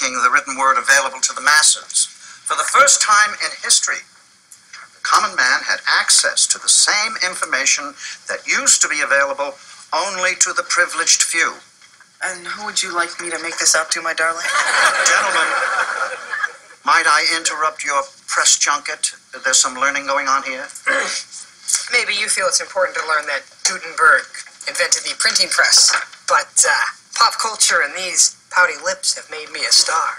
making the written word available to the masses. For the first time in history, the common man had access to the same information that used to be available only to the privileged few. And who would you like me to make this out to, my darling? Gentlemen, might I interrupt your press junket? There's some learning going on here. Maybe you feel it's important to learn that Gutenberg invented the printing press, but pop culture and these pouty lips have made me a star.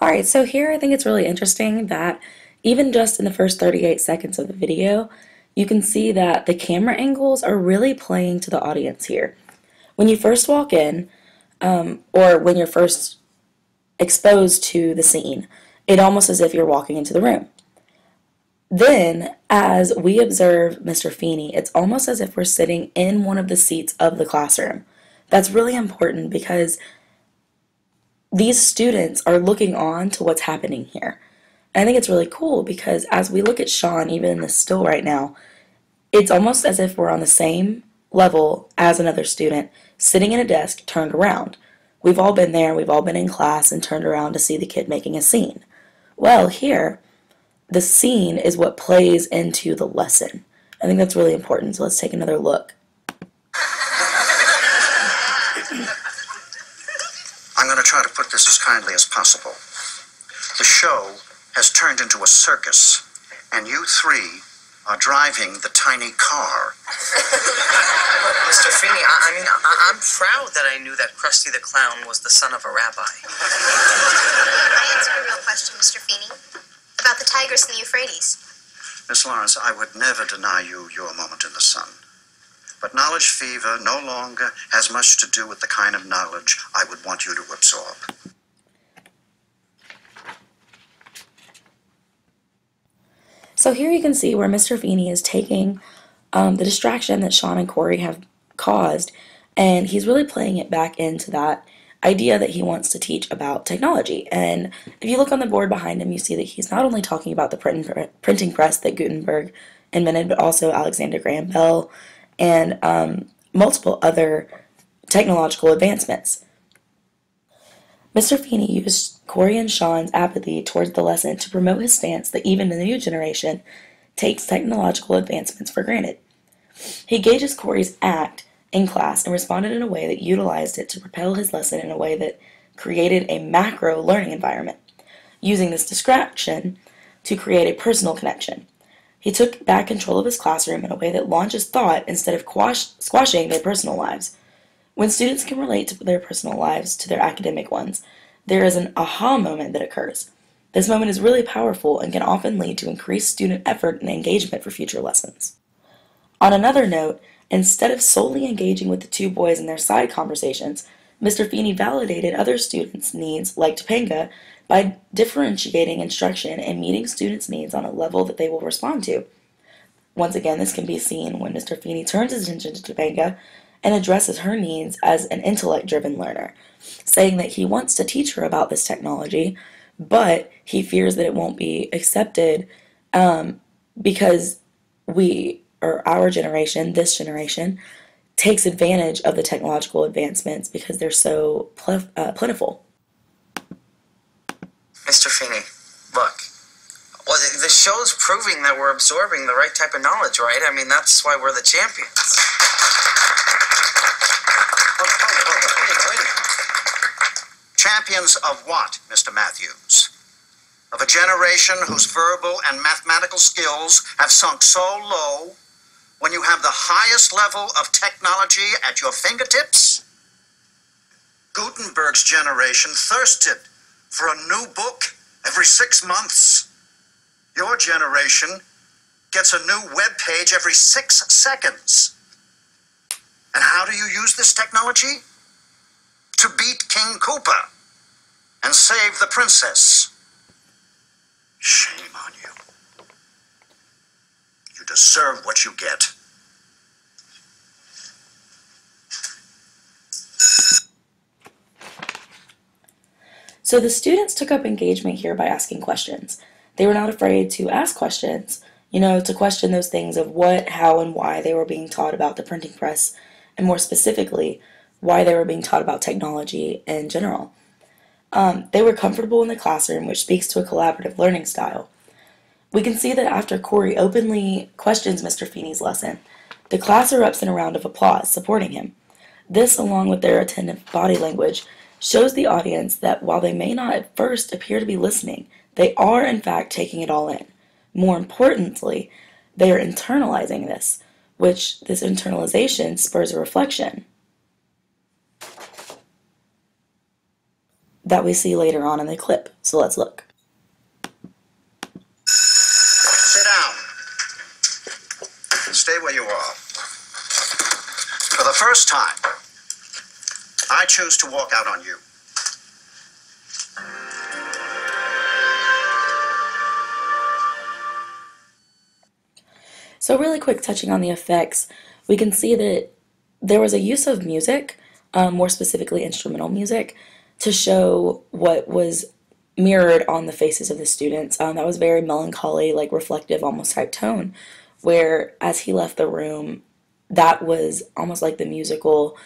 Alright, so here I think it's really interesting that even just in the first 38 seconds of the video, you can see that the camera angles are really playing to the audience here. When you first walk in, or when you're first exposed to the scene, it's almost as if you're walking into the room. Then, as we observe Mr. Feeny, it's almost as if we're sitting in one of the seats of the classroom. That's really important because these students are looking on to what's happening here. And I think it's really cool because as we look at Sean, even in this still right now, it's almost as if we're on the same level as another student, sitting in a desk turned around. We've all been there, we've all been in class and turned around to see the kid making a scene. Well, here, the scene is what plays into the lesson. I think that's really important, so let's take another look. I'm going to try to put this as kindly as possible. The show has turned into a circus, and you three are driving the tiny car. Mr. Feeny, I'm proud that I knew that Krusty the Clown was the son of a rabbi. Can I answer a real question, Mr. Feeny? About the Tigris and the Euphrates. Miss Lawrence, I would never deny you your moment in the sun. But knowledge fever no longer has much to do with the kind of knowledge I would want you to absorb. So here you can see where Mr. Feeny is taking the distraction that Sean and Corey have caused, and he's really playing it back into that idea that he wants to teach about technology. And if you look on the board behind him, you see that he's not only talking about the printing press that Gutenberg invented, but also Alexander Graham Bell and multiple other technological advancements. Mr. Feeny used Corey and Sean's apathy towards the lesson to promote his stance that even the new generation takes technological advancements for granted. He gauges Corey's act in class and responded in a way that utilized it to propel his lesson in a way that created a macro learning environment, using this distraction to create a personal connection. He took back control of his classroom in a way that launches thought instead of squashing their personal lives. When students can relate to their personal lives to their academic ones, there is an aha moment that occurs. This moment is really powerful and can often lead to increased student effort and engagement for future lessons. On another note, instead of solely engaging with the two boys in their side conversations, Mr. Feeny validated other students' needs, like Topanga, by differentiating instruction and meeting students' needs on a level that they will respond to. Once again, this can be seen when Mr. Feeny turns his attention to Topanga and addresses her needs as an intellect-driven learner, saying that he wants to teach her about this technology, but he fears that it won't be accepted because our generation, this generation, takes advantage of the technological advancements because they're so plentiful. Mr. Feeny, look. Well, the show's proving that we're absorbing the right type of knowledge, right? I mean, that's why we're the champions. Champions of what, Mr. Matthews? Of a generation whose verbal and mathematical skills have sunk so low when you have the highest level of technology at your fingertips? Gutenberg's generation thirsted for a new book every 6 months. Your generation gets a new web page every 6 seconds. And how do you use this technology? To beat King Koopa and save the princess. Shame on you. You deserve what you get. So the students took up engagement here by asking questions. They were not afraid to ask questions, to question those things of what, how, and why they were being taught about the printing press, and more specifically, why they were being taught about technology in general. They were comfortable in the classroom, which speaks to a collaborative learning style. We can see that after Corey openly questions Mr. Feeney's lesson, the class erupts in a round of applause, supporting him. This, along with their attentive body language, shows the audience that while they may not at first appear to be listening, they are in fact taking it all in. More importantly, they are internalizing this, which this internalization spurs a reflection that we see later on in the clip. So let's look. Sit down. Stay where you are. For the first time, I choose to walk out on you. So really quick, touching on the effects, we can see that there was a use of music, more specifically instrumental music, to show what was mirrored on the faces of the students. That was very melancholy, like reflective, almost type tone, where as he left the room, that was almost like the musical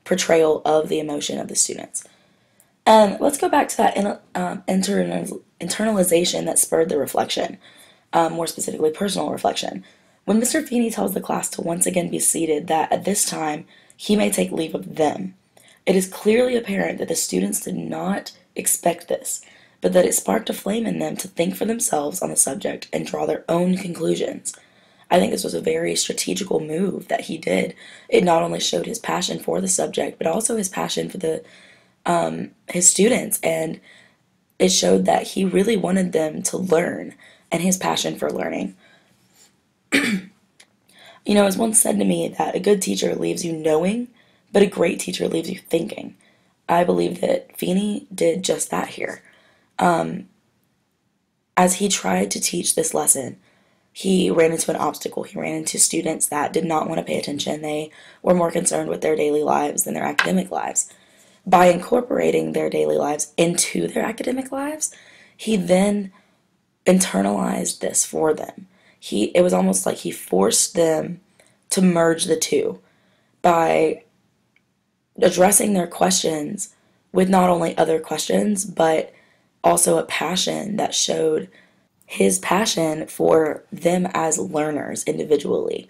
portrayal of the emotion of the students. And let's go back to that internalization that spurred the reflection, more specifically personal reflection. When Mr. Feeny tells the class to once again be seated, that at this time he may take leave of them, it is clearly apparent that the students did not expect this, but that it sparked a flame in them to think for themselves on the subject and draw their own conclusions. I think this was a very strategical move that he did. It not only showed his passion for the subject, but also his passion for his students, and it showed that he really wanted them to learn and his passion for learning. You know, it was once said to me that a good teacher leaves you knowing, but a great teacher leaves you thinking. I believe that Feeny did just that here. As he tried to teach this lesson, he ran into an obstacle. He ran into students that did not want to pay attention. They were more concerned with their daily lives than their academic lives. By incorporating their daily lives into their academic lives, he then internalized this for them. It was almost like he forced them to merge the two by addressing their questions with not only other questions, but also a passion that showed his passion for them as learners individually.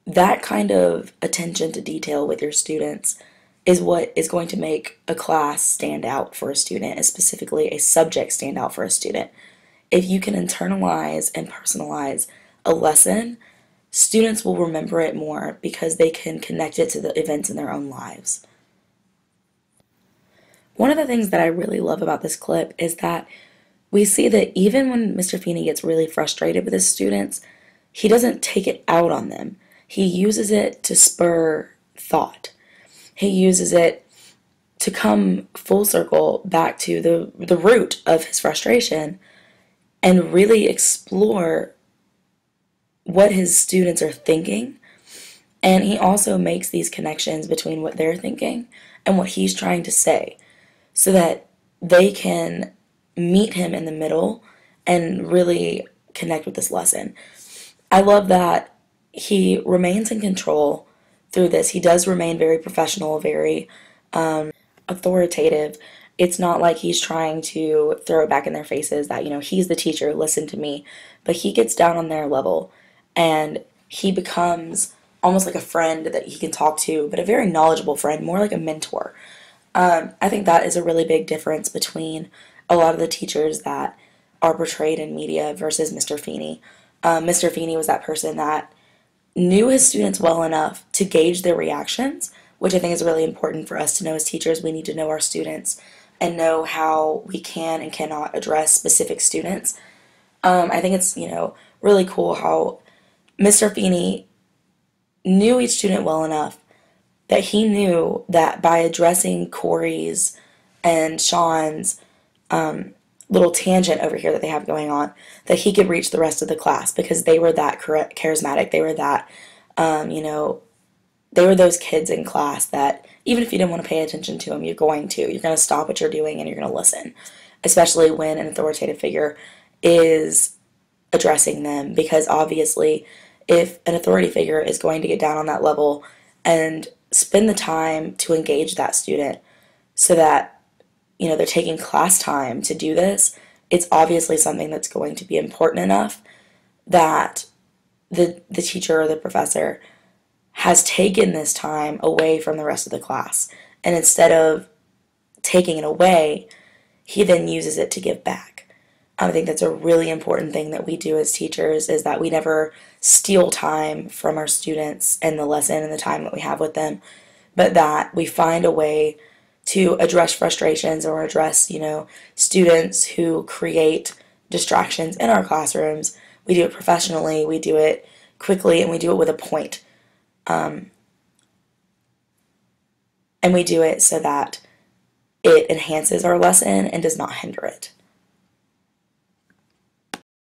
That kind of attention to detail with your students is what is going to make a class stand out for a student, and specifically a subject stand out for a student. If you can internalize and personalize a lesson, students will remember it more because they can connect it to the events in their own lives. One of the things that I really love about this clip is that we see that even when Mr. Feeny gets really frustrated with his students, he doesn't take it out on them. He uses it to spur thought. He uses it to come full circle back to the root of his frustration and really explore what his students are thinking. And he also makes these connections between what they're thinking and what he's trying to say, so that they can meet him in the middle and really connect with this lesson. I love that he remains in control through this. He does remain very professional, very authoritative. It's not like he's trying to throw it back in their faces that, you know, he's the teacher, listen to me. But he gets down on their level and he becomes almost like a friend that he can talk to, but a very knowledgeable friend, more like a mentor. I think that is a really big difference between a lot of the teachers that are portrayed in media versus Mr. Feeny. Mr. Feeny was that person that knew his students well enough to gauge their reactions, which I think is really important for us to know as teachers. We need to know our students and know how we can and cannot address specific students. I think it's, you know, really cool how Mr. Feeny knew each student well enough that he knew that by addressing Corey's and Sean's little tangent over here that they have going on, that he could reach the rest of the class because they were that charismatic. They were that, you know, they were those kids in class that even if you didn't want to pay attention to them, you're going to. You're going to stop what you're doing and you're going to listen, especially when an authoritative figure is addressing them, because obviously if an authority figure is going to get down on that level and spend the time to engage that student so that they're taking class time to do this, it's obviously something that's going to be important enough that the teacher or the professor has taken this time away from the rest of the class. And instead of taking it away, he then uses it to give back. I think that's a really important thing that we do as teachers, is that we never steal time from our students and the lesson and the time that we have with them, but that we find a way to address frustrations or address, students who create distractions in our classrooms. We do it professionally, we do it quickly, and we do it with a point. And we do it so that it enhances our lesson and does not hinder it.